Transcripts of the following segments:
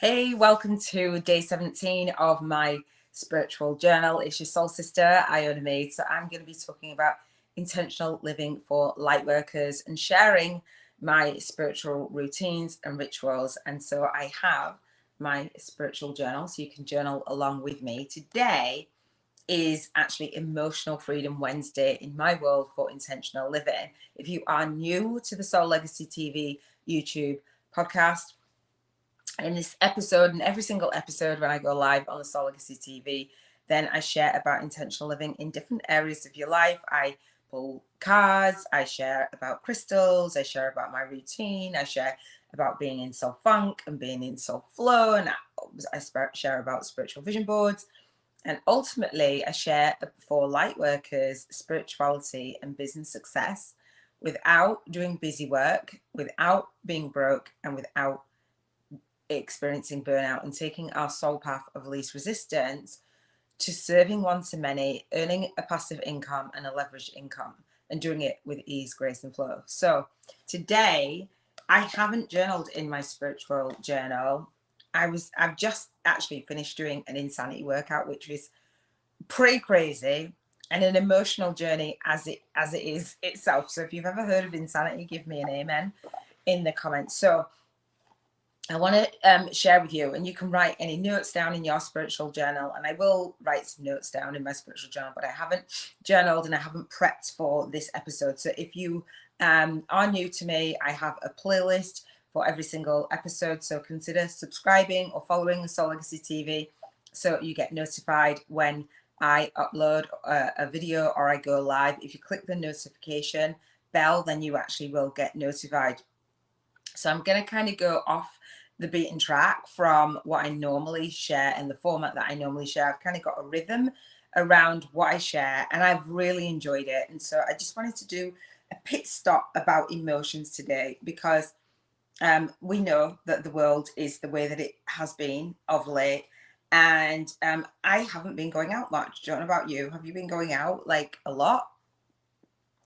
Hey, welcome to day 17 of my spiritual journal. It's your soul sister, Iona. So I'm going to be talking about intentional living for light workers and sharing my spiritual routines and rituals. And so I have my spiritual journal, so you can journal along with me. Today is actually Emotional Freedom Wednesday in my world for intentional living. If you are new to the Soul Legacy TV YouTube podcast, in this episode and every single episode when I go live on the Soul Legacy TV, then I share about intentional living in different areas of your life. I pull cards, I share about crystals, I share about my routine, I share about being in soul funk and being in soul flow, and I share about spiritual vision boards. And ultimately, I share for light workers, spirituality and business success without doing busy work, without being broke, and without experiencing burnout, and taking our soul path of least resistance to serving one to many, earning a passive income and a leveraged income, and doing it with ease, grace, and flow. So today, I haven't journaled in my spiritual journal. I've just actually finished doing an insanity workout, which was pretty crazy and an emotional journey as it is itself. So if you've ever heard of insanity, give me an amen in the comments. So I want to share with you, and you can write any notes down in your spiritual journal, and I will write some notes down in my spiritual journal, but I haven't journaled and I haven't prepped for this episode. So if you are new to me, I have a playlist for every single episode, so consider subscribing or following the Soul Legacy TV so you get notified when I upload a video or I go live. If you click the notification bell, then you actually will get notified. So I'm going to kind of go off the beaten track from what I normally share and the format that I normally share. I've kind of got a rhythm around what I share, and I've really enjoyed it. And so I just wanted to do a pit stop about emotions today, because we know that the world is the way that it has been of late. And I haven't been going out much. Don't know about you. Have you been going out like a lot?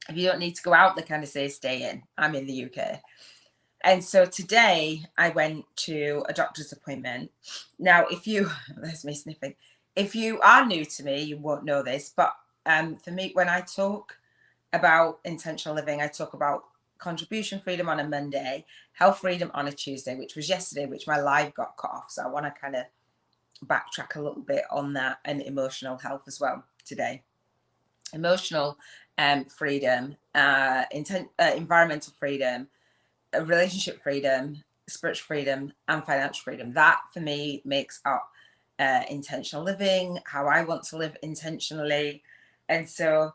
If you don't need to go out, they kind of say stay in. I'm in the UK. And so today I went to a doctor's appointment. Now, there's me sniffing. If you are new to me, you won't know this, but for me, when I talk about intentional living, I talk about contribution freedom on a Monday, health freedom on a Tuesday, which was yesterday, which my live got cut off. So I want to kind of backtrack a little bit on that, and emotional health as well today. Emotional freedom, environmental freedom, relationship freedom, spiritual freedom, and financial freedom. That for me makes up intentional living, how I want to live intentionally. And so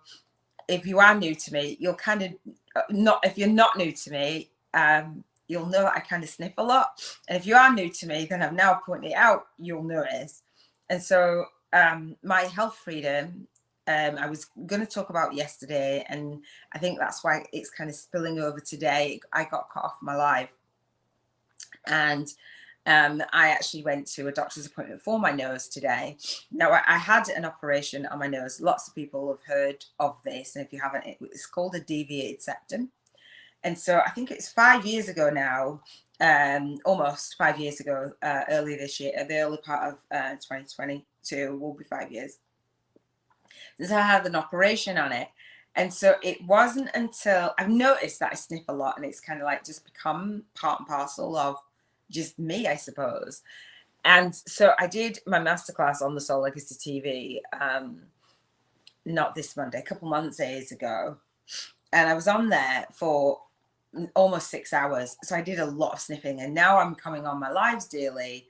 if you are new to me, you'll kind of if you're not new to me, you'll know that I kind of sniff a lot. And if you are new to me, then I've now pointed it out, you'll notice. And so my health freedom, I was going to talk about yesterday, and I think that's why it's kind of spilling over today. I got cut off my live, and I actually went to a doctor's appointment for my nose today. Now, I had an operation on my nose. Lots of people have heard of this, and if you haven't, it's called a deviated septum. And so I think it's 5 years ago now, almost 5 years ago, early this year, the early part of 2022 will be 5 years. So I had an operation on it. And so it wasn't until I've noticed that I sniff a lot, and it's kind of like just become part and parcel of just me, I suppose. And so I did my masterclass on the Soul Legacy TV, not this Monday, a couple days ago. And I was on there for almost 6 hours. So I did a lot of sniffing, and now I'm coming on my lives daily.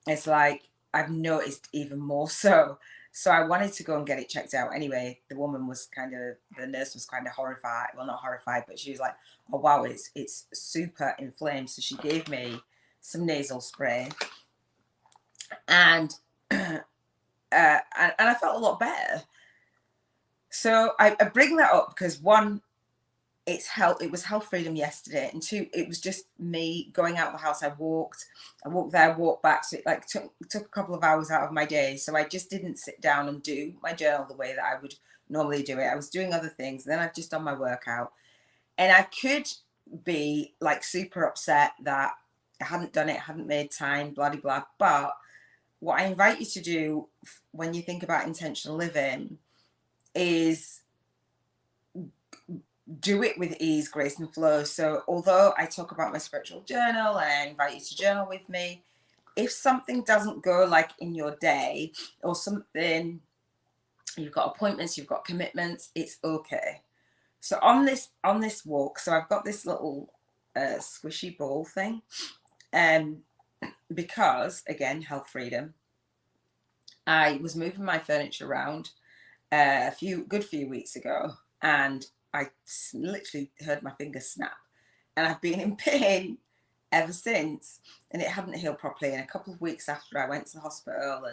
It's like I've noticed even more so. So I wanted to go and get it checked out. Anyway, the nurse was kind of horrified. Well, not horrified, but she was like, oh, wow, it's super inflamed. So she gave me some nasal spray. And I felt a lot better. So I bring that up because, one, it was health freedom yesterday, and two, it was just me going out the house. I walked there, walked back, so it took a couple of hours out of my day. So I just didn't sit down and do my journal the way that I would normally do it. I was doing other things, and then I've just done my workout. And I could be like super upset that I hadn't done it, hadn't made time, blah, blah, blah. But what I invite you to do when you think about intentional living is do it with ease, grace, and flow. So although I talk about my spiritual journal and I invite you to journal with me, if something doesn't go like in your day, or something, you've got appointments, you've got commitments, it's okay. So on this walk, so I've got this little squishy ball thing, because again, health freedom. I was moving my furniture around a few weeks ago, and I literally heard my finger snap, and I've been in pain ever since, and it hadn't healed properly. And a couple of weeks after, I went to the hospital,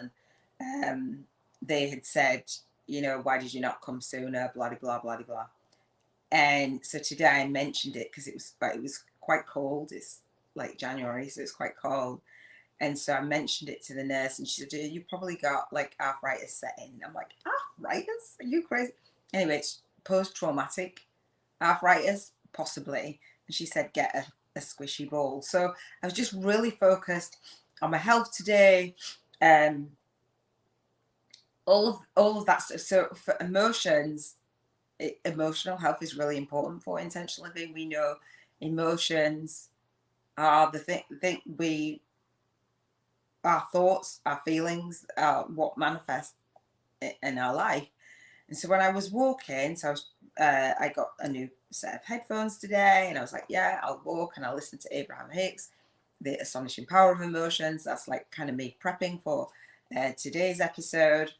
and they had said, you know, why did you not come sooner, blah blah blah blah blah. And so today I mentioned it because it was quite cold. It's like January, so it's quite cold. And so I mentioned it to the nurse, and she said, you probably got like arthritis setting. I'm like, arthritis? Are you crazy? Anyway, it's post-traumatic arthritis, possibly. And she said, get a squishy ball. So I was just really focused on my health today. All of that stuff. So for emotions, emotional health is really important for intentional living. We know emotions are the thing our thoughts, our feelings, what manifests in our life. And so when I was walking, I got a new set of headphones today, and I was like, yeah, I'll walk and I'll listen to Abraham Hicks, The Astonishing Power of Emotions. That's like kind of me prepping for today's episode.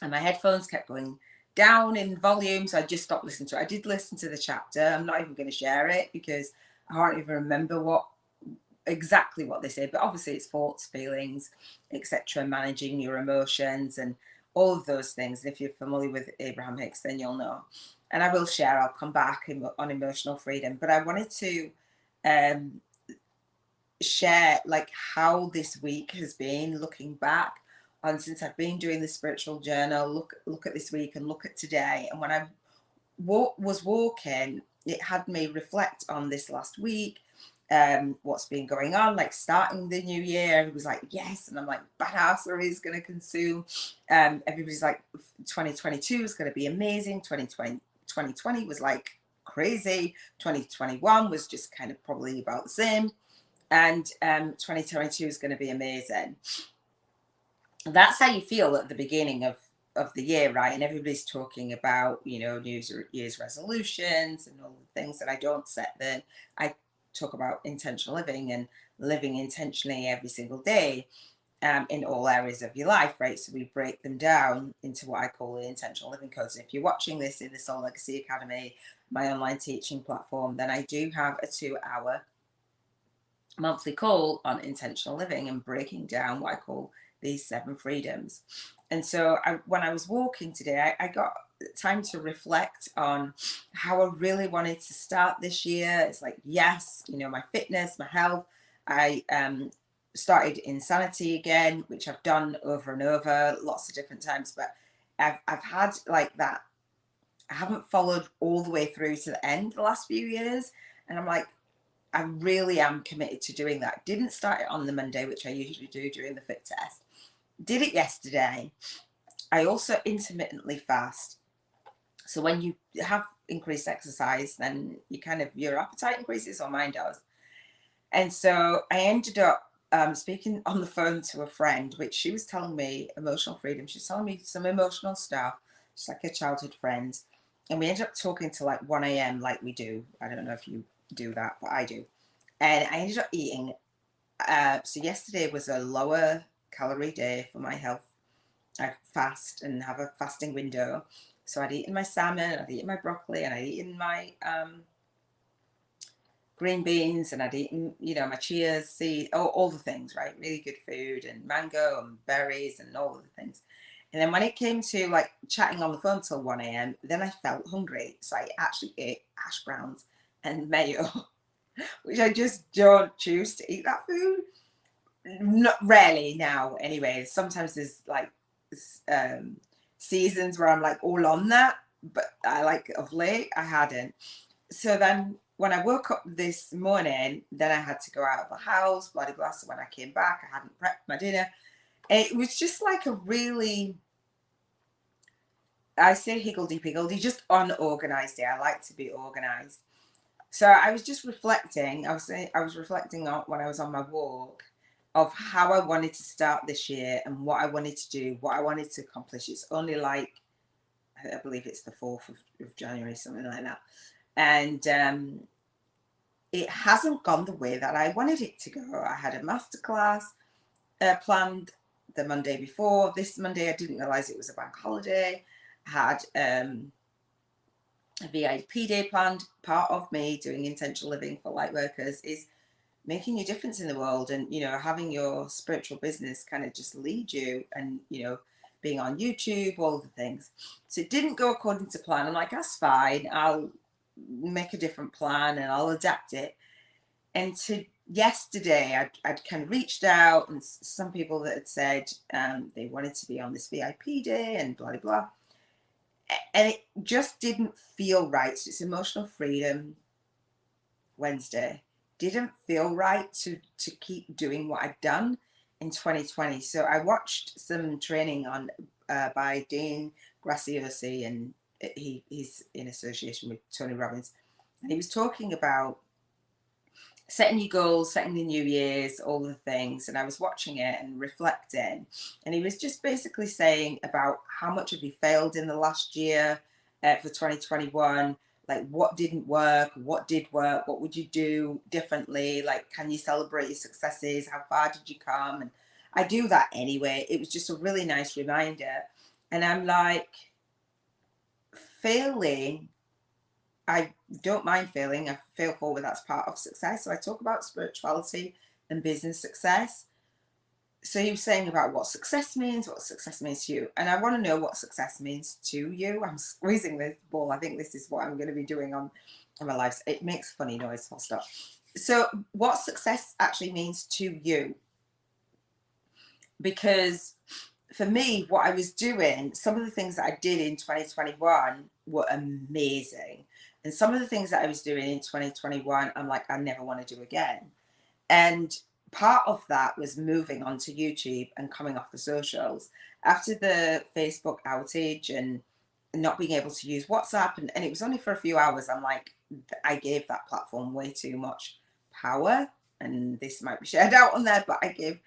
And my headphones kept going down in volume, so I just stopped listening to it. I did listen to the chapter. I'm not even going to share it because I can't even remember exactly what they say, but obviously it's thoughts, feelings, etc., managing your emotions and all of those things. And if you're familiar with Abraham Hicks, then you'll know. And I will share, I'll come back on emotional freedom, but I wanted to share like how this week has been, looking back on since I've been doing the spiritual journal. Look at this week and look at today. And when I was walking, it had me reflect on this last week, what's been going on, like starting the new year. Everybody's like, yes, and I'm like, badassery is going to consume. Everybody's like, 2022 is going to be amazing. 2020 was like crazy. 2021 was just kind of probably about the same, and 2022 is going to be amazing. That's how you feel at the beginning of the year, right? And everybody's talking about, you know, New Year's resolutions and all the things that I don't set. Then I talk about intentional living and living intentionally every single day, in all areas of your life, right? So we break them down into what I call the intentional living codes. And if you're watching this in the Soul Legacy Academy, my online teaching platform, then I do have a 2-hour monthly call on intentional living and breaking down what I call these 7 freedoms. And so when I was walking today, I got time to reflect on how I really wanted to start this year. It's like, yes, you know, my fitness, my health. I started Insanity again, which I've done over and over lots of different times, but I've had like that. I haven't followed all the way through to the end the last few years. And I'm like, I really am committed to doing that. Didn't start it on the Monday, which I usually do during the fit test. Did it yesterday. I also intermittently fast. So when you have increased exercise, then your appetite increases, or mine does. And so I ended up speaking on the phone to a friend, which she was telling me emotional freedom. She's telling me some emotional stuff. She's like a childhood friend. And we ended up talking till like 1 a.m. like we do. I don't know if you do that, but I do. And I ended up eating. So yesterday was a lower calorie day for my health. I fast and have a fasting window. So I'd eaten my salmon, I'd eaten my broccoli, and I'd eaten my green beans, and I'd eaten, you know, my chia seed, all the things, right? Really good food, and mango and berries and all of the things. And then when it came to like chatting on the phone till 1 a.m., then I felt hungry. So I actually ate hash browns and mayo, which I just don't choose to eat that food. Not rarely now, anyway. Sometimes there's like seasons where I'm like all on that, but I like of late I hadn't. So then when I woke up this morning, then I had to go out of the house, blah, blah, blah. So when I came back, I hadn't prepped my dinner. It was just like a really, I say higgledy-piggledy, just unorganized day. I like to be organized. So I was just reflecting. I was reflecting on when I was on my walk of how I wanted to start this year and what I wanted to do, what I wanted to accomplish. It's only like, I believe it's the 4th of January, something like that. And it hasn't gone the way that I wanted it to go. I had a masterclass planned the Monday before. This Monday, I didn't realize it was a bank holiday. I had a VIP day planned. Part of me doing intentional living for light workers is making a difference in the world, and having your spiritual business kind of just lead you, and being on YouTube, all of the things. So it didn't go according to plan. I'm like, that's fine, I'll make a different plan and I'll adapt it. And to yesterday, I'd kind of reached out, and some people that had said they wanted to be on this VIP day and blah, blah, blah. And it just didn't feel right. So it's Emotional Freedom Wednesday. Didn't feel right to keep doing what I'd done in 2020. So I watched some training on by Dean Graciosi, and he's in association with Tony Robbins. And he was talking about setting your goals, setting the New Year's, all the things. And I was watching it and reflecting. And he was just basically saying about how much have you failed in the last year for 2021. Like, what didn't work? What did work? What would you do differently? Like, can you celebrate your successes? How far did you come? And I do that anyway. It was just a really nice reminder. And I'm like, failing, I don't mind failing. I fail forward. That's part of success. So I talk about spirituality and business success. So you're saying about what success means to you. And I want to know what success means to you. I'm squeezing this ball. I think this is what I'm going to be doing on my lives. It makes funny noise, full stop. So what success actually means to you. Because for me, what I was doing, some of the things that I did in 2021 were amazing. And some of the things that I was doing in 2021, I'm like, I never want to do again. And part of that was moving onto YouTube and coming off the socials. After the Facebook outage and not being able to use WhatsApp, and it was only for a few hours, I'm like, I gave that platform way too much power. And this might be shared out on there, but I gave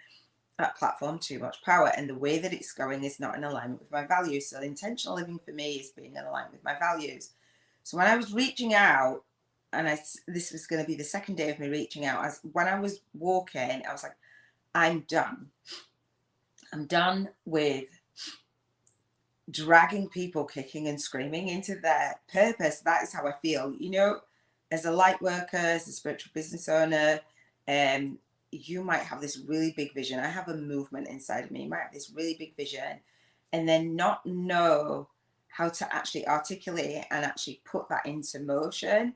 that platform too much power. And the way that it's going is not in alignment with my values. So intentional living for me is being in alignment with my values. So when I was reaching out, and this was going to be the second day of me reaching out, when I was walking, I was like, I'm done. I'm done with dragging people kicking and screaming into their purpose. That is how I feel. As a light worker, as a spiritual business owner, you might have this really big vision. I have a movement inside of me. You might have this really big vision and then not know how to actually articulate it and actually put that into motion,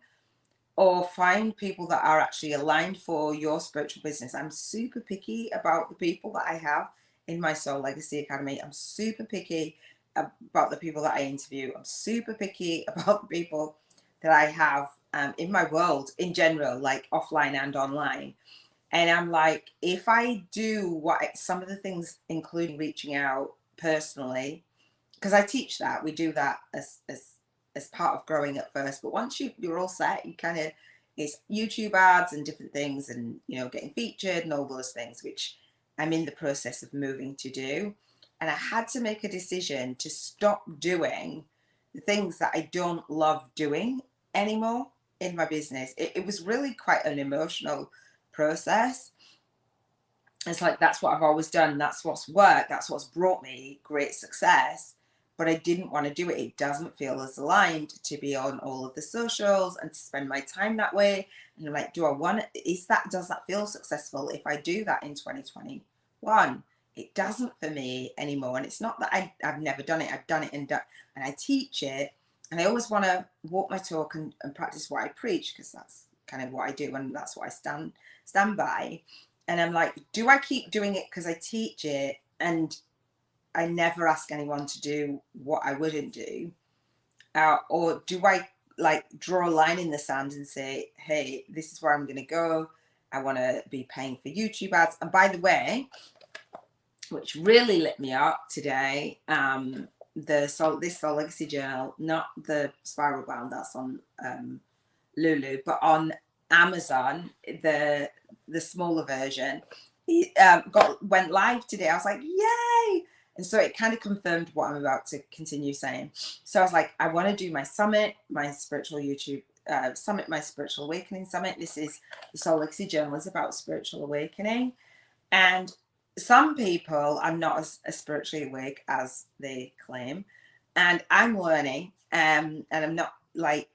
or find people that are actually aligned for your spiritual business. I'm super picky about the people that I have in my Soul Legacy Academy. I'm super picky about the people that I interview. I'm super picky about the people that I have in my world in general, like offline and online. And I'm like, if I do some of the things, including reaching out personally, because I teach that, we do that as part of growing at first. But once you're all set, you kind of, it's YouTube ads and different things, and getting featured and all those things, which I'm in the process of moving to do. And I had to make a decision to stop doing the things that I don't love doing anymore in my business. It was really quite an emotional process. It's like, that's what I've always done. That's what's worked. That's what's brought me great success. But I didn't want to do it. It doesn't feel as aligned to be on all of the socials and to spend my time that way. And I'm like, does that feel successful if I do that in 2021? It doesn't for me anymore. And it's not that I've never done it. I've done it and I teach it. And I always want to walk my talk and practice what I preach, because that's kind of what I do. And that's what I stand by. And I'm like, do I keep doing it because I teach it and I never ask anyone to do what I wouldn't do? Or do I like draw a line in the sand and say, hey, this is where I'm going to go. I want to be paying for YouTube ads. And by the way, which really lit me up today, this Soul Legacy journal, not the spiral bound, that's on Lulu, but on Amazon, the smaller version, went live today. I was like, yay! And so it kind of confirmed what I'm about to continue saying. So I was like, I want to do my summit, my spiritual YouTube summit, my spiritual awakening summit. This is the Soul Legacy journal, is about spiritual awakening. And some people are not as spiritually awake as they claim. And I'm learning, and I'm not like,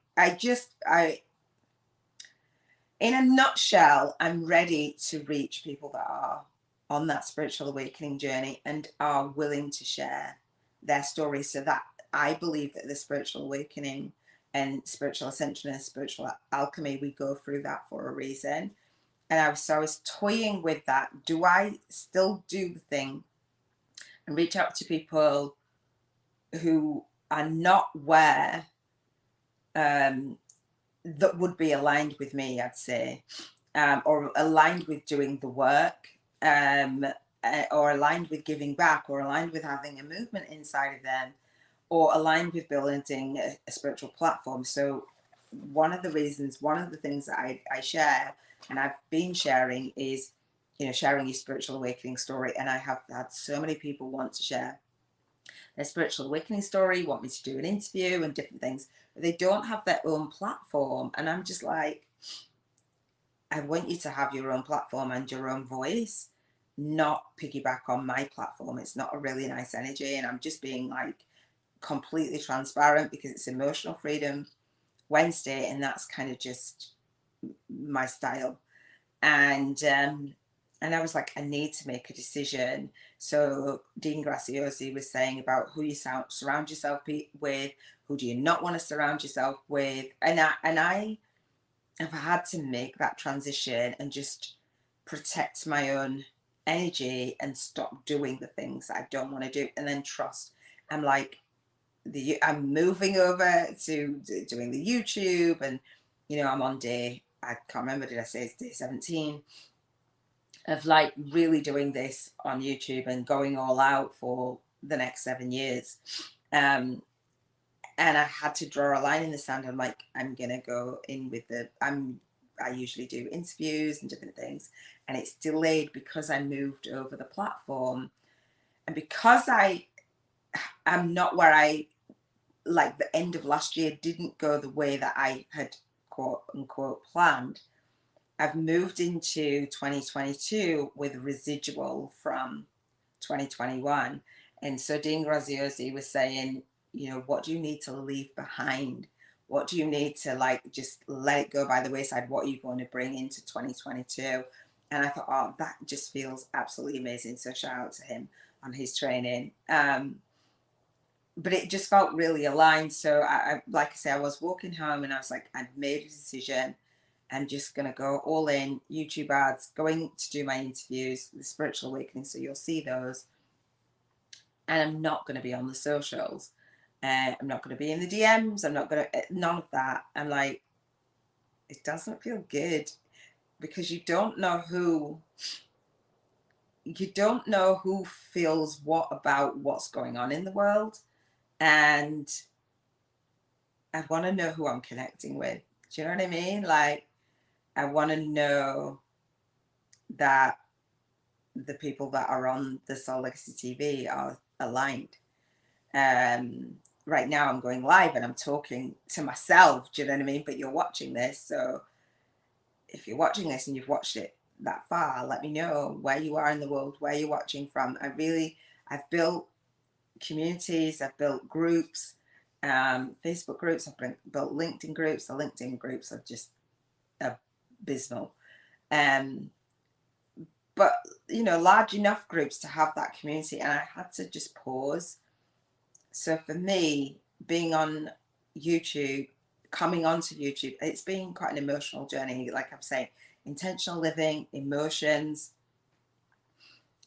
in a nutshell, I'm ready to reach people that are on that spiritual awakening journey and are willing to share their story, so that I believe that the spiritual awakening and spiritual ascension and spiritual alchemy, we go through that for a reason. And I was toying with that. Do I still do the thing and reach out to people who are not where that would be aligned with me, I'd say, or aligned with doing the work, or aligned with giving back, or aligned with having a movement inside of them, or aligned with building a spiritual platform. So one of the things that I share, and I've been sharing, is, sharing your spiritual awakening story. And I have had so many people want to share their spiritual awakening story, want me to do an interview and different things, but they don't have their own platform. And I'm just like, I want you to have your own platform and your own voice, not piggyback on my platform. It's not a really nice energy. And I'm just being like completely transparent, because it's Emotional Freedom Wednesday, and that's kind of just my style. And I was like, I need to make a decision. So Dean Graziosi was saying about who you surround yourself with, who do you not want to surround yourself with, and I have had to make that transition and just protect my own energy and stop doing the things I don't want to do, and then trust. I'm like, I'm moving over to doing the YouTube, and I'm on I can't remember, did I say it's day 17 of like really doing this on YouTube and going all out for the next 7 years. And I had to draw a line in the sand. I'm like, I'm gonna go in with I usually do interviews and different things, and it's delayed because I moved over the platform, and because I'm not where like the end of last year didn't go the way that I had quote unquote planned. I've moved into 2022 with residual from 2021. And so Dean Graziosi was saying, what do you need to leave behind? What do you need to like just let it go by the wayside? What are you going to bring into 2022? And I thought, oh, that just feels absolutely amazing. So shout out to him on his training. But it just felt really aligned. So I like I say, I was walking home and I was like, I've made a decision. I'm just going to go all in, YouTube ads, going to do my interviews, the spiritual awakening. So you'll see those. And I'm not going to be on the socials. I'm not going to be in the DMs. I'm not going to, none of that. I'm like, it doesn't feel good, because you don't know who feels what about what's going on in the world. And I want to know who I'm connecting with. Do you know what I mean? Like, I want to know that the people that are on the Soul Legacy TV are aligned. Right now I'm going live and I'm talking to myself, do you know what I mean? But you're watching this, so if you're watching this and you've watched it that far, let me know where you are in the world, where you're watching from. I've built communities, I've built groups, Facebook groups, I've built LinkedIn groups. The LinkedIn groups are just abysmal. But large enough groups to have that community, and I had to just pause. So for me, being on YouTube, coming onto YouTube, it's been quite an emotional journey. Like I'm saying, intentional living, emotions.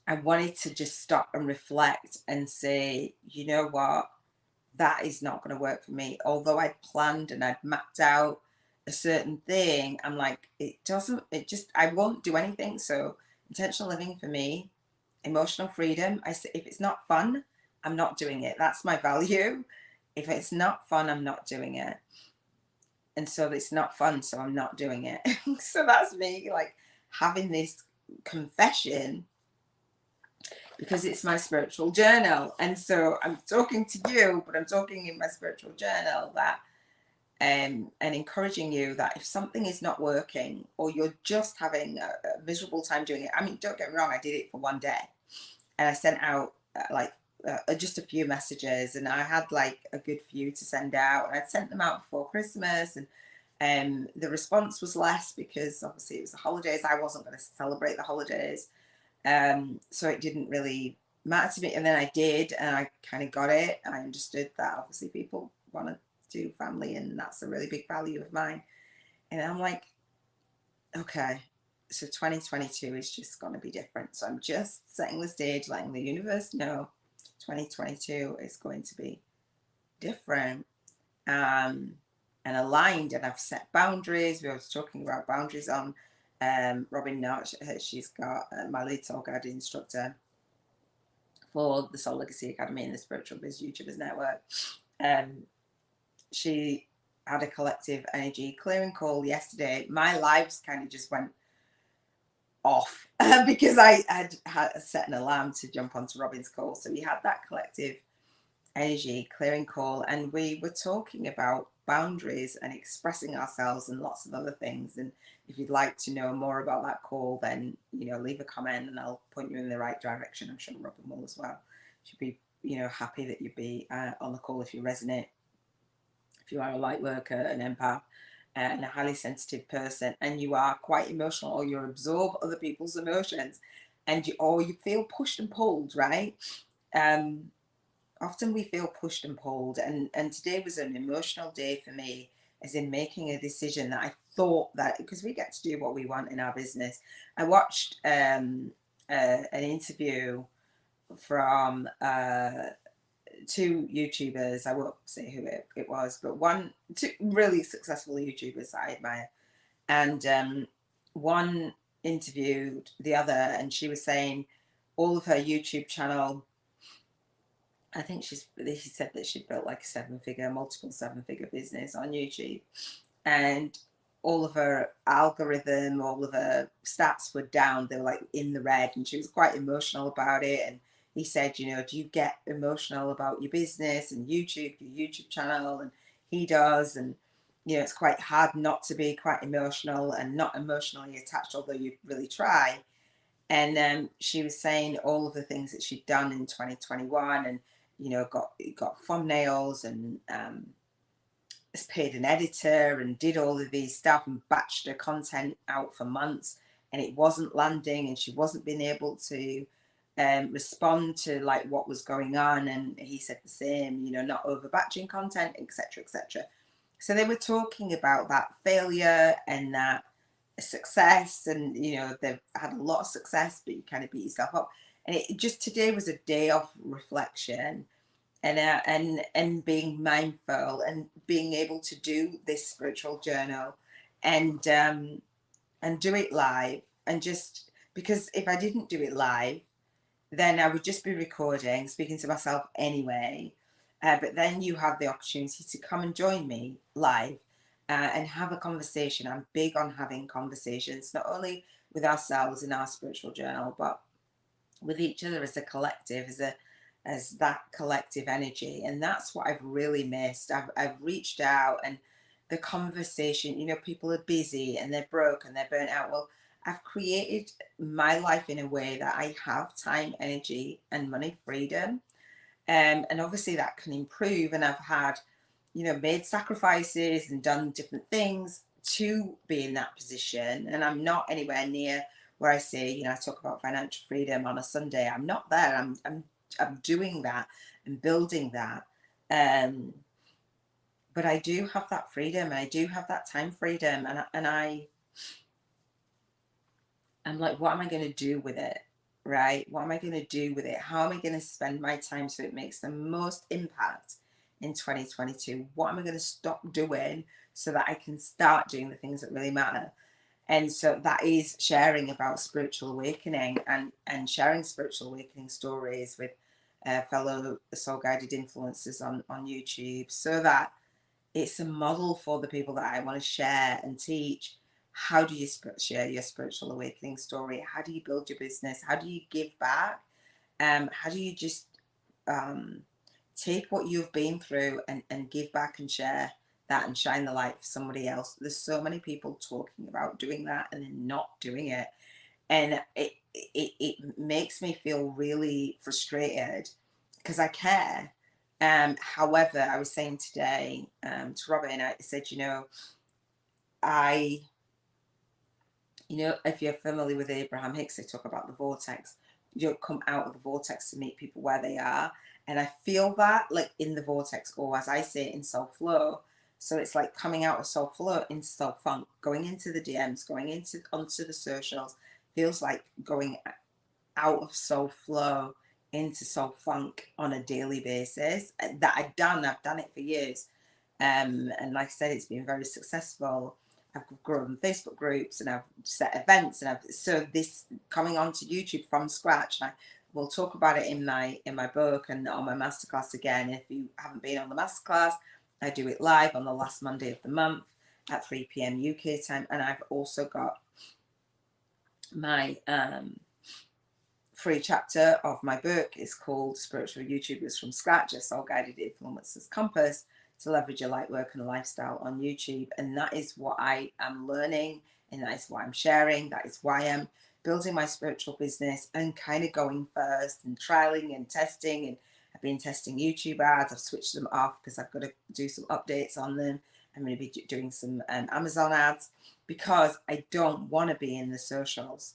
I wanted to just stop and reflect and say, you know what, that is not going to work for me. Although I'd planned and I'd mapped out a certain thing, I'm like, I won't do anything. So intentional living for me, emotional freedom. I say, if it's not fun, I'm not doing it. That's my value. If it's not fun, I'm not doing it. And so it's not fun, so I'm not doing it. So that's me, like, having this confession, because it's my spiritual journal. And so I'm talking to you, but I'm talking in my spiritual journal, that and encouraging you that if something is not working, or you're just having a miserable time doing it. I mean, don't get me wrong, I did it for one day and I sent out just a few messages, and I had like a good few to send out, and I'd sent them out before Christmas, and the response was less because obviously it was the holidays. I wasn't going to celebrate the holidays, so it didn't really matter to me. And then I did, and I kind of got it. I understood that obviously people want to do family, and that's a really big value of mine. And I'm like, okay, so 2022 is just going to be different. So I'm just setting the stage, letting the universe know 2022 is going to be different, and aligned. And I've set boundaries. We were talking about boundaries on Robin Notch. She's got my lead soul guide instructor for the Soul Legacy Academy and the Spiritual Biz YouTubers Network. She had a collective energy clearing call yesterday. My lives kind of just went off because I had set an alarm to jump onto Robin's call. So we had that collective energy clearing call, and we were talking about boundaries and expressing ourselves and lots of other things. And if you'd like to know more about that call, then leave a comment and I'll point you in the right direction. I'm sure Robin will as well. She'd be happy that you'd be on the call if you resonate, if you are a light worker, an empath, and a highly sensitive person, and you are quite emotional, or you absorb other people's emotions, and you feel pushed and pulled, right? Often we feel pushed and pulled, and today was an emotional day for me, as in making a decision that I thought that, because we get to do what we want in our business. I watched an interview from two YouTubers. I won't say who it was, but two really successful YouTubers that I admire. And one interviewed the other, and she was saying all of her YouTube channel, I think she said that she built like a multiple seven-figure business on YouTube, and all of her algorithm, all of her stats were down. They were like in the red, and she was quite emotional about it. And he said, do you get emotional about your business and your YouTube channel? And he does. And, it's quite hard not to be quite emotional and not emotionally attached, although you really try. And she was saying all of the things that she'd done in 2021, and, got thumbnails, and paid an editor, and did all of these stuff, and batched her content out for months, and it wasn't landing, and she wasn't being able to respond to like what was going on. And he said the same, not over batching content, etc., etc. So they were talking about that failure and that success, and they've had a lot of success, but you kind of beat yourself up. And it just, today was a day of reflection, and being mindful, and being able to do this spiritual journal, and do it live. And just because if I didn't do it live, then I would just be recording, speaking to myself anyway. But then you have the opportunity to come and join me live, and have a conversation. I'm big on having conversations, not only with ourselves in our spiritual journal, but with each other as a collective, as that collective energy. And that's what I've really missed. I've reached out, and the conversation, people are busy and they're broke and they're burnt out. Well, I've created my life in a way that I have time, energy, and money freedom. And obviously that can improve. And I've had, made sacrifices and done different things to be in that position. And I'm not anywhere near where I say, I talk about financial freedom on a Sunday. I'm not there. I'm doing that and building that. But I do have that freedom, and I do have that time freedom. And I'm like, what am I going to do with it? Right? What am I going to do with it? How am I going to spend my time so it makes the most impact in 2022? What am I going to stop doing so that I can start doing the things that really matter? And so that is sharing about spiritual awakening, and sharing spiritual awakening stories with fellow soul guided influencers on YouTube, so that it's a model for the people that I want to share and teach. How do you share your spiritual awakening story? How do you build your business? How do you give back? How do you just um, take what you've been through and give back and share that and shine the light for somebody else? There's so many people talking about doing that and then not doing it. And it makes me feel really frustrated because I care. However, I was saying today to Robin, I said, I, if you're familiar with Abraham Hicks, they talk about the vortex. You come out of the vortex to meet people where they are. And I feel that like in the vortex, or as I say, in soul flow. So it's like coming out of soul flow into soul funk, going into the DMs, going onto the socials. Feels like going out of soul flow into soul funk on a daily basis. That I've done it for years. And like I said, it's been very successful. I've grown Facebook groups and I've set events, and so this coming onto YouTube from scratch. And I will talk about it in my book and on my masterclass again. If you haven't been on the masterclass, I do it live on the last Monday of the month at 3 p.m. UK time. And I've also got my free chapter of my book. Is called Spiritual YouTubers from Scratch, a soul guided influencers compass to leverage your light work and lifestyle on YouTube. And that is what I am learning, and that is what I'm sharing. That is why I'm building my spiritual business and kind of going first and trialing and testing. And I've been testing YouTube ads. I've switched them off because I've got to do some updates on them. I'm going to be doing some Amazon ads because I don't want to be in the socials.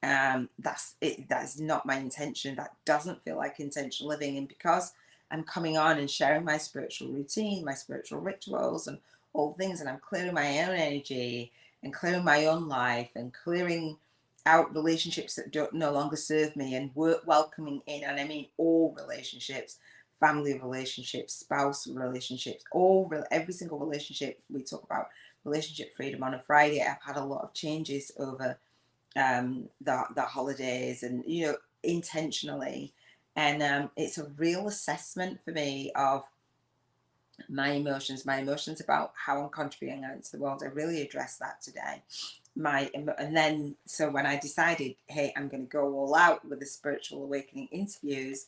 That's it. That's not my intention. That doesn't feel like intentional living. And because I'm coming on and sharing my spiritual routine, my spiritual rituals, and all things, and I'm clearing my own energy and clearing my own life and clearing out relationships that don't no longer serve me, and welcoming in, and I mean all relationships, family relationships, spouse relationships, every single relationship. We talk about relationship freedom on a Friday. I've had a lot of changes over the holidays, and intentionally, and it's a real assessment for me of my emotions about how I'm contributing out into the world. I really addressed that today. And then so when I decided, hey, I'm going to go all out with the spiritual awakening interviews,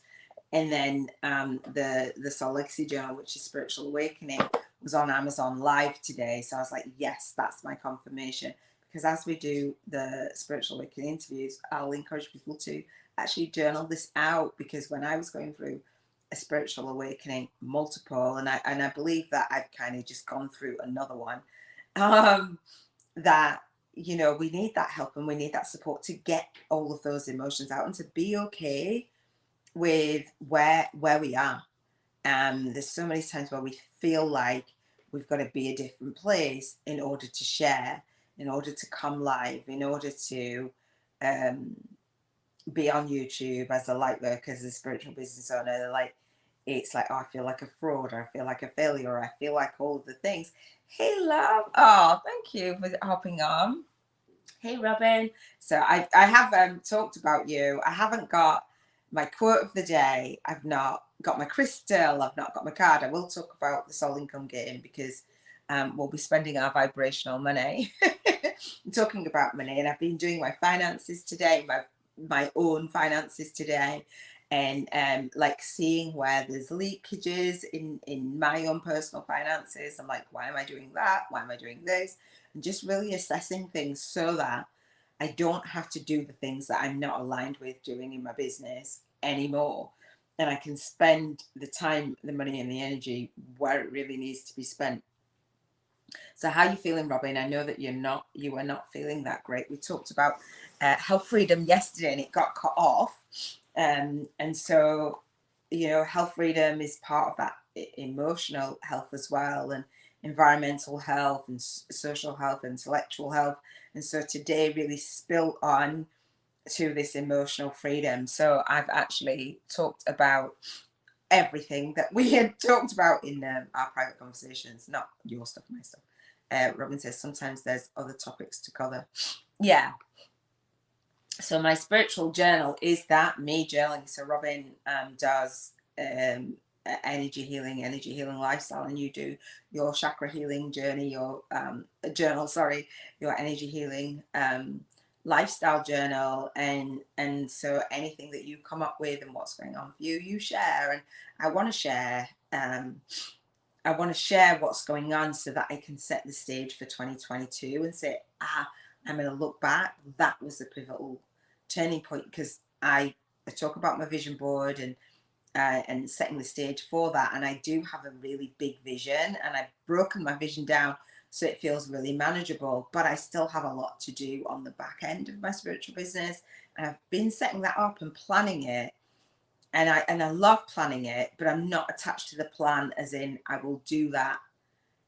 and then the Soul Legacy Journal, which is Spiritual Awakening, was on Amazon Live today. So I was like, yes, that's my confirmation. Because as we do the Spiritual Awakening interviews, I'll encourage people to actually journal this out. Because when I was going through a spiritual awakening, multiple, and I believe that I've kind of just gone through another one, that we need that help and we need that support to get all of those emotions out and to be okay with where we are. There's so many times where we feel like we've got to be a different place in order to share, in order to come live, in order to be on YouTube as a light worker, as a spiritual business owner. Like, it's like, oh, I feel like a fraud, or I feel like a failure, or I feel like all of the things. Hey, love. Oh, thank you for hopping on. Hey, Robin. So I have talked about you. I haven't got my quote of the day. I've not got my crystal. I've not got my card. I will talk about the soul income game because we'll be spending our vibrational money. I'm talking about money, and I've been doing my finances today, my own finances today, and like seeing where there's leakages in my own personal finances. I'm like, why am I doing that? Why am I doing this? And just really assessing things so that I don't have to do the things that I'm not aligned with doing in my business anymore. And I can spend the time, the money, and the energy where it really needs to be spent. So how are you feeling, Robin? I know that you were not feeling that great. We talked about health freedom yesterday and it got cut off. And so, health freedom is part of that emotional health as well, and environmental health and social health, intellectual health. And so today really spilled on to this emotional freedom. So I've actually talked about everything that we had talked about in our private conversations, not your stuff, my stuff. Robin says sometimes there's other topics to cover. Yeah. So my spiritual journal is that, me journaling. So Robin does energy healing lifestyle, and you do your chakra healing journey, your journal, sorry, your energy healing lifestyle journal, and so anything that you come up with and what's going on for you, you share. And I want to share what's going on so that I can set the stage for 2022 and say, I'm going to look back. That was the pivotal turning point, because I talk about my vision board and setting the stage for that. And I do have a really big vision, and I've broken my vision down so it feels really manageable, but I still have a lot to do on the back end of my spiritual business. And I've been setting that up and planning it. And I love planning it, but I'm not attached to the plan, as in I will do that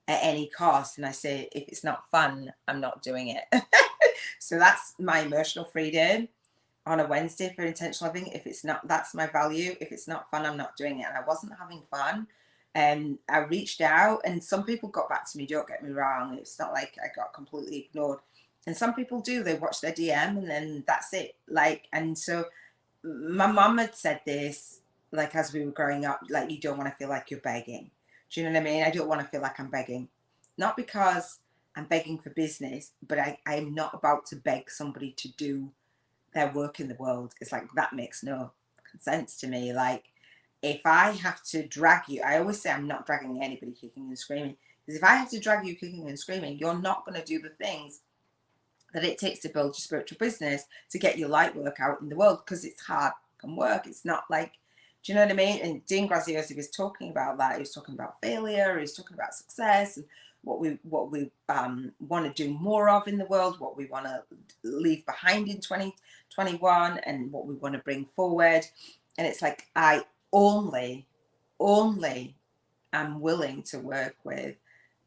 at any cost. And I say, if it's not fun, I'm not doing it. So that's my emotional freedom on a Wednesday for intentional living. If it's not, that's my value. If it's not fun, I'm not doing it. And I wasn't having fun. And I reached out, and some people got back to me, don't get me wrong. It's not like I got completely ignored. And some people do, they watch their DM and then that's it. Like, and so my mum had said this, like, as we were growing up, like, you don't want to feel like you're begging. Do you know what I mean? I don't want to feel like I'm begging. Not because I'm begging for business, but I'm not about to beg somebody to do their work in the world. It's like, that makes no sense to me. Like, if I have to drag you, I always say I'm not dragging anybody kicking and screaming. Because if I have to drag you kicking and screaming, you're not going to do the things that it takes to build your spiritual business, to get your light work out in the world, because it's hard work. It's not like, do you know what I mean? And Dean Graziosi was talking about that. He was talking about failure. He was talking about success and what we want to do more of in the world, what we want to leave behind in 2021, and what we want to bring forward. And it's like, I only am willing to work with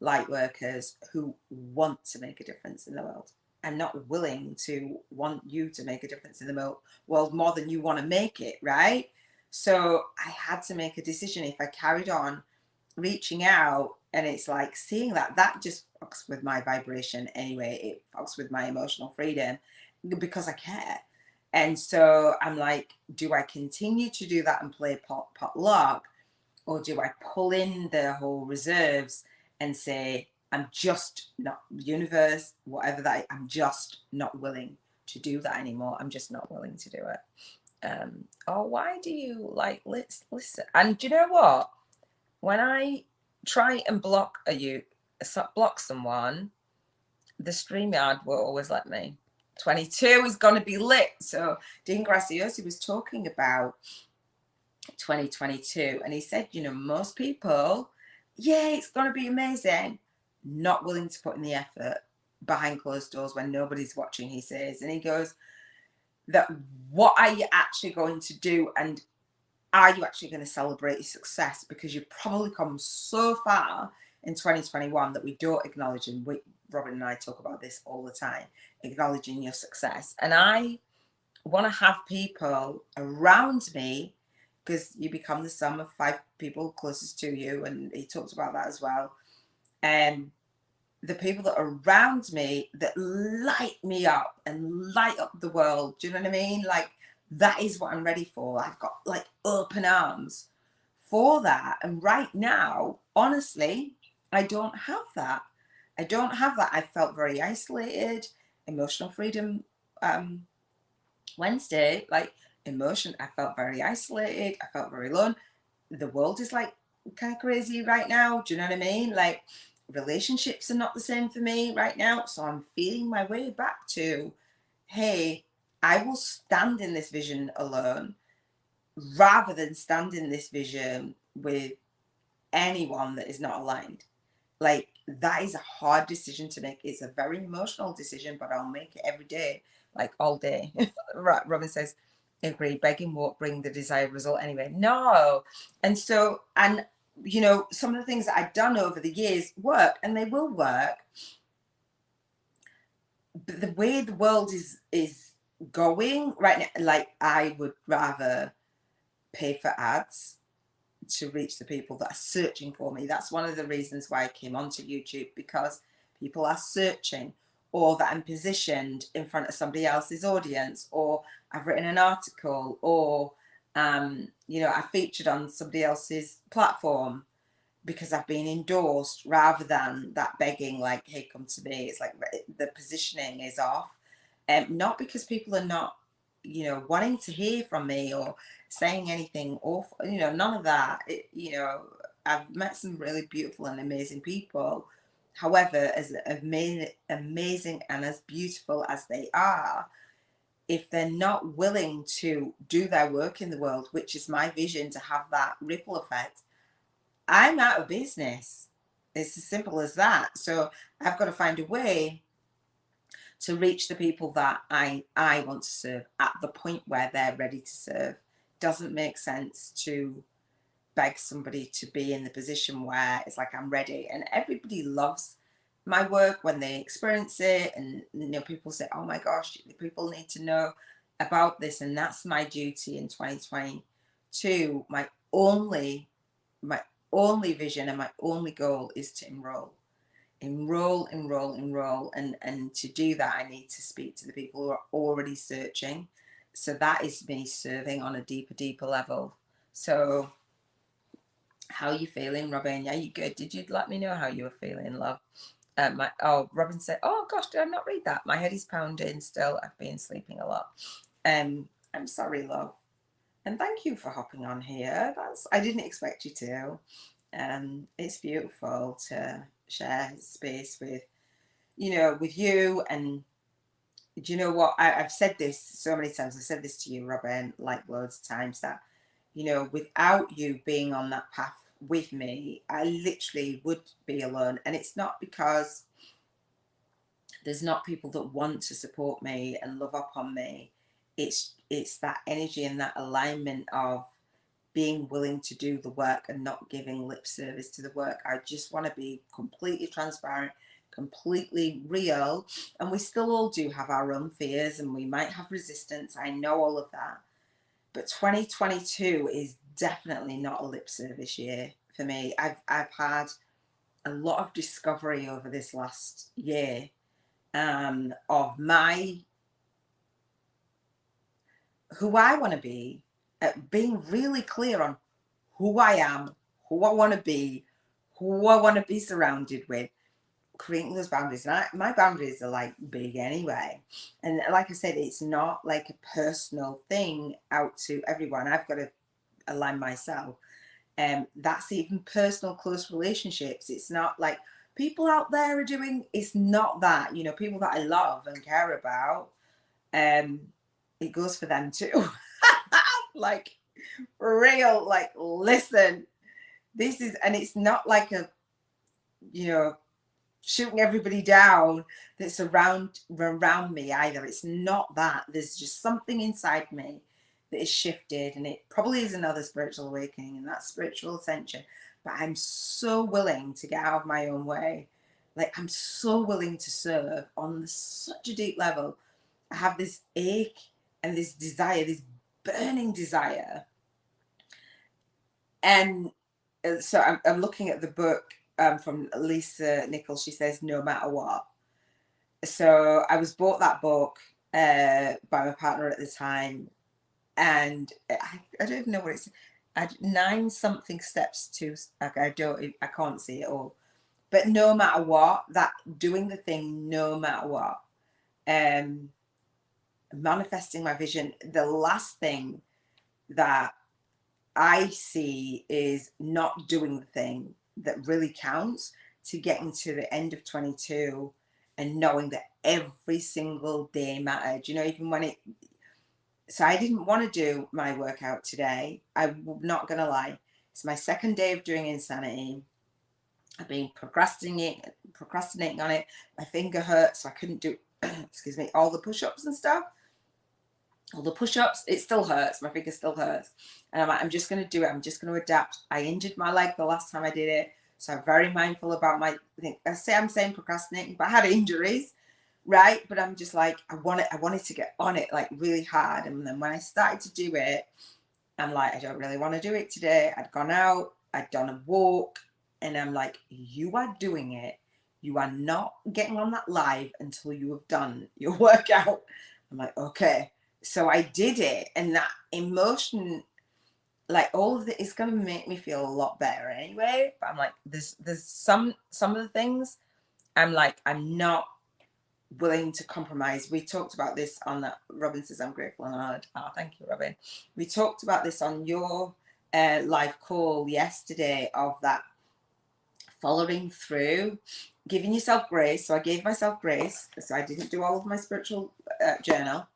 light workers who want to make a difference in the world. I'm not willing to want you to make a difference in the world more than you want to make it, right? So I had to make a decision. If I carried on reaching out, and it's like seeing that just fucks with my vibration anyway. It fucks with my emotional freedom because I care. And so I'm like, do I continue to do that and play potluck, or do I pull in the whole reserves and say, I'm just not, universe, whatever that, I'm just not willing to do that anymore. I'm just not willing to do it. Or why do you like listen? And do you know what? When I try and block someone, the StreamYard will always let me. 22 is going to be lit. So Dean Graziosi was talking about 2022, and he said, you know, most people, yeah, it's going to be amazing, not willing to put in the effort behind closed doors when nobody's watching, he says. And he goes, that what are you actually going to do, and are you actually going to celebrate your success? Because you've probably come so far in 2021 that we don't acknowledge, and Robin and I talk about this all the time, acknowledging your success. And I want to have people around me, because you become the sum of 5 people closest to you, and he talked about that as well. And the people that are around me that light me up and light up the world, do you know what I mean? Like, that is what I'm ready for. I've got like open arms for that. And right now, honestly, I don't have that. I felt very isolated. Emotional freedom Wednesday, like, emotion, I felt very isolated. I felt very alone. The world is like kind of crazy right now. Do you know what I mean? Like, relationships are not the same for me right now. So I'm feeling my way back to, hey, I will stand in this vision alone rather than stand in this vision with anyone that is not aligned. Like, that is a hard decision to make. It's a very emotional decision, but I'll make it every day, like all day. Right, Robin says, agree, begging won't bring the desired result anyway. No. And so, and you know, some of the things that I've done over the years work, and they will work. But the way the world is going right now, like, I would rather pay for ads to reach the people that are searching for me. That's one of the reasons why I came onto YouTube, because people are searching, or that I'm positioned in front of somebody else's audience, or I've written an article, or you know, I featured on somebody else's platform because I've been endorsed, rather than that begging, like, hey, come to me. It's like the positioning is off. Not because people are not, you know, wanting to hear from me or saying anything awful, you know, none of that. You know, I've met some really beautiful and amazing people. However, as amazing and as beautiful as they are, if they're not willing to do their work in the world, which is my vision, to have that ripple effect, I'm out of business. It's as simple as that. So I've got to find a way to reach the people that I want to serve at the point where they're ready to serve. Doesn't make sense to beg somebody to be in the position where it's like, I'm ready. And everybody loves my work when they experience it. And, you know, people say, oh my gosh, people need to know about this. And that's my duty in 2022. My only vision and my only goal is to enroll. And to do that, I need to speak to the people who are already searching. So that is me serving on a deeper level. So how are you feeling, Robin? Yeah, you good? Did you let me know how you were feeling, love? Robin said, oh gosh, did I not read that? My head is pounding still. I've been sleeping a lot. I'm sorry, love. And thank you for hopping on here. I didn't expect you to. It's beautiful to share space with, you know, with you. And do you know what? I've said this so many times. I've said this to you, Robin, like loads of times, that, you know, without you being on that path with me, I literally would be alone. And it's not because there's not people that want to support me and love up on me. It's that energy and that alignment of being willing to do the work and not giving lip service to the work. I just want to be completely transparent, completely real. And we still all do have our own fears, and we might have resistance. I know all of that. But 2022 is definitely not a lip service year for me. I've had a lot of discovery over this last year, of who I want to be, being really clear on who I am, who I want to be, who I want to be surrounded with, creating those boundaries. And my boundaries are like big anyway. And like I said, it's not like a personal thing out to everyone. I've got to align myself. That's even personal, close relationships. It's not like people out there are doing, it's not that, you know, people that I love and care about. It goes for them too. Like, for real, like, listen, this is, and it's not like a, you know, shooting everybody down that's around me either. It's not that. There's just something inside me that is shifted, and it probably is another spiritual awakening and that spiritual ascension. But I'm so willing to get out of my own way. Like, I'm so willing to serve on such a deep level. I have this ache and this desire, this burning desire. And so I'm looking at the book from Lisa Nichols. She says, no matter what. So I was bought that book by my partner at the time. And I don't even know what it's, 9 something steps to, like, I can't see it all. But no matter what, that doing the thing, no matter what, manifesting my vision, the last thing that I see is not doing the thing that really counts, to getting to the end of 22 and knowing that every single day mattered, you know, even when it, so I didn't want to do my workout today. I'm not going to lie. It's my second day of doing Insanity. I've been procrastinating on it. My finger hurt, so I couldn't do, excuse me, all the push-ups and stuff. All the push-ups, it still hurts. My finger still hurts. And I'm like, I'm just going to do it. I'm just going to adapt. I injured my leg the last time I did it. So I'm very mindful about I'm saying procrastinating, but I had injuries, right? But I'm just like, I wanted to get on it like really hard. And then when I started to do it, I'm like, I don't really want to do it today. I'd gone out, I'd done a walk, and I'm like, you are doing it. You are not getting on that live until you have done your workout. I'm like, okay. So I did it, and that emotion, like all of it, is going to make me feel a lot better anyway. But I'm like, there's some of the things I'm like, I'm not willing to compromise. We talked about this on that. Robin says, I'm grateful and honored. Oh, thank you, Robin. We talked about this on your live call yesterday, of that following through, giving yourself grace. So I gave myself grace. So I didn't do all of my spiritual journal.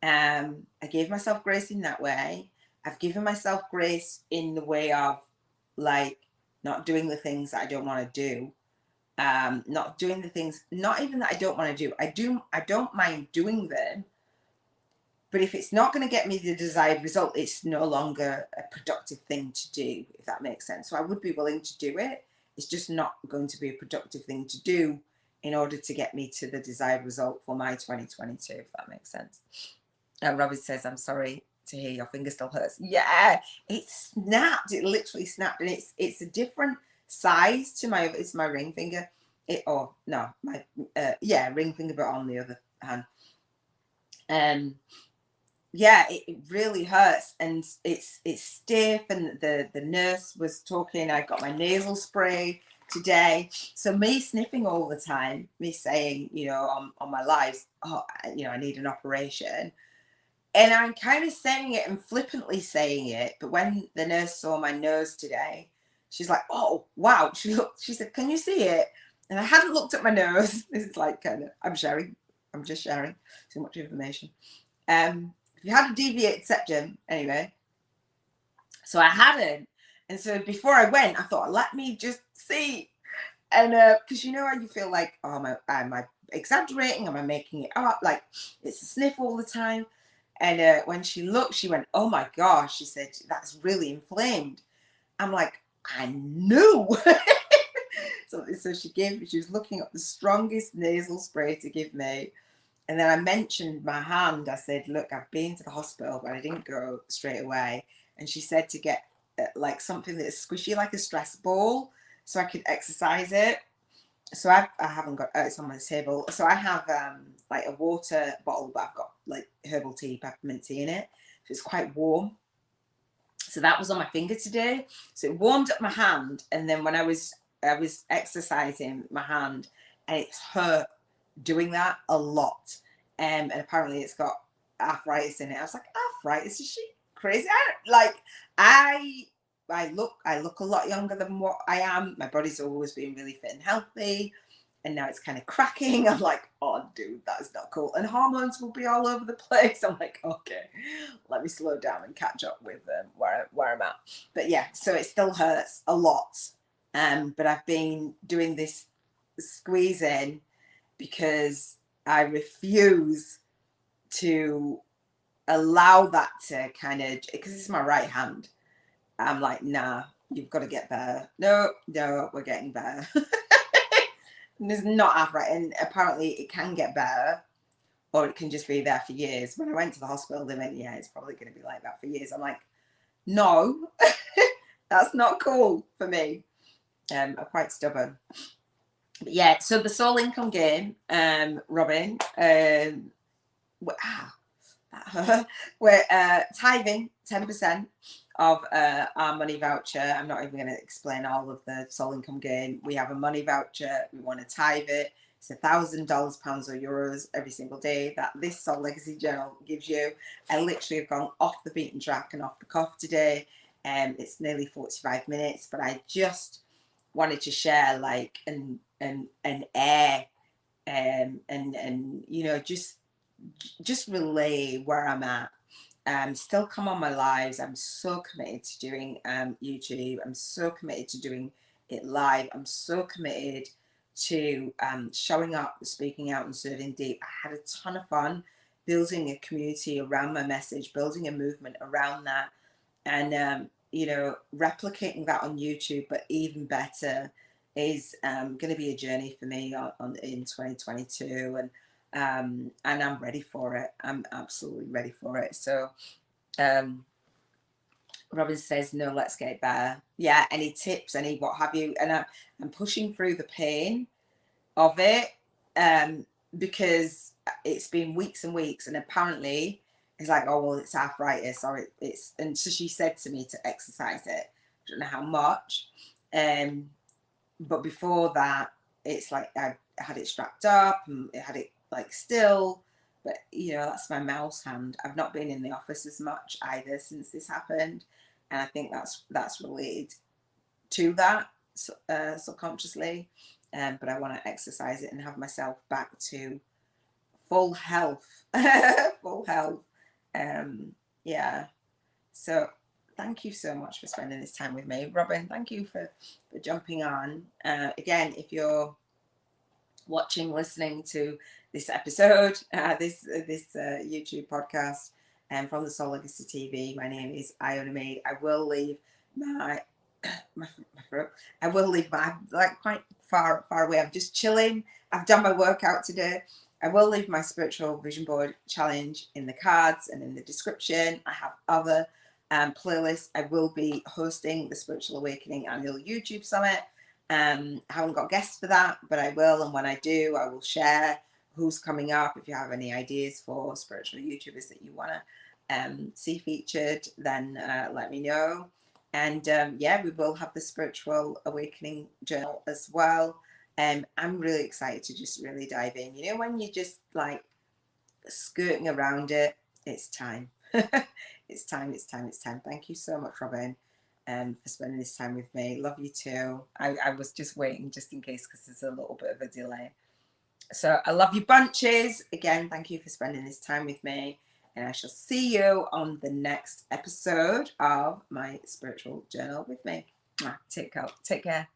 I gave myself grace in that way. I've given myself grace in the way of like not doing the things that I don't want to do. Not doing the things, not even that I don't want to do. I don't mind doing them, but if it's not going to get me the desired result, it's no longer a productive thing to do, if that makes sense. So I would be willing to do it. It's just not going to be a productive thing to do in order to get me to the desired result for my 2022, if that makes sense. Robin says, I'm sorry to hear your finger still hurts. Yeah, it snapped. It literally snapped. And it's a different size to my, it's my ring finger. My ring finger, but on the other hand. Yeah, it really hurts, and it's stiff, and the nurse was talking. I got my nasal spray today, so me sniffing all the time, me saying, on my lives, I need an operation, and I'm kind of saying it and flippantly saying it, but when the nurse saw my nose today, she's like, oh wow, she said, can you see it? And I hadn't looked at my nose. This is like I'm just sharing too much information. If you had a deviated septum, anyway. So I hadn't. And so before I went, I thought, let me just see. And because how you feel like, am I exaggerating? Am I making it up? Like, it's a sniff all the time. And when she looked, she went, oh my gosh. She said, that's really inflamed. I'm like, I knew. So she was looking up the strongest nasal spray to give me. And then I mentioned my hand. I said, look, I've been to the hospital, but I didn't go straight away. And she said to get like something that's squishy, like a stress ball, so I could exercise it. So I haven't got, it's on my table. So I have like a water bottle, but I've got like herbal tea, peppermint tea in it. So it's quite warm. So that was on my finger today. So it warmed up my hand. And then when I was exercising my hand, and it hurt doing that a lot, and apparently it's got arthritis in it. I was like, arthritis? Is she crazy? I look a lot younger than what I am. My body's always been really fit and healthy, and now it's kind of cracking. I'm like, oh dude, that is not cool. And hormones will be all over the place. I'm like, okay, let me slow down and catch up with where I'm at. But yeah, so it still hurts a lot. But I've been doing this squeezing because I refuse to allow that to kind of, because it's my right hand. I'm like, nah, you've got to get better. No, we're getting better. There's not arthritis, and apparently it can get better, or it can just be there for years. When I went to the hospital, they went, yeah, it's probably going to be like that for years. I'm like, no, that's not cool for me. I'm quite stubborn. But yeah, so the Soul Income game, Robin, we're tithing 10% of our money voucher. I'm not even going to explain all of the Soul Income game. We have a money voucher. We want to tithe it. It's $1,000, pounds or euros every single day that this Soul Legacy Journal gives you. I literally have gone off the beaten track and off the cuff today. It's nearly 45 minutes, but I just wanted to share like and air and just relay where I'm at. Still come on my lives. I'm so committed to doing YouTube. I'm so committed to doing it live. I'm so committed to showing up, speaking out, and serving deep. I had a ton of fun building a community around my message, building a movement around that, and replicating that on YouTube. But even better is going to be a journey for me in 2022, and I'm ready for it. I'm absolutely ready for it. So Robin says, no, let's get better. Yeah, any tips, any what have you? And I'm pushing through the pain of it, because it's been weeks and weeks, and apparently it's like, oh, well, it's arthritis, or it's, and so she said to me to exercise it. I don't know how much. But before that, it's like I had it strapped up and it had it like still. But you know, that's my mouse hand. I've not been in the office as much either since this happened, and I think that's related to that subconsciously. But I want to exercise it and have myself back to full health, full health. Yeah. So thank you so much for spending this time with me, Robin. Thank you for jumping on. Again, if you're watching, listening to this episode, this YouTube podcast, from the Soul Legacy TV, my name is Iona. I will leave my throat. I will leave my, like, quite far away. I'm just chilling. I've done my workout today. I will leave my spiritual vision board challenge in the cards and in the description. I have other playlists. I will be hosting the Spiritual Awakening annual YouTube summit. I haven't got guests for that, but I will. And when I do, I will share who's coming up. If you have any ideas for spiritual YouTubers that you want to see featured, then let me know. And yeah, we will have the Spiritual Awakening journal as well. I'm really excited to just really dive in. You know, when you're just like skirting around it, it's time. It's time. Thank you so much, Robin, for spending this time with me. Love you too. I was just waiting just in case, because there's a little bit of a delay. So I love you bunches. Again, thank you for spending this time with me. And I shall see you on the next episode of my spiritual journal with me. Take care.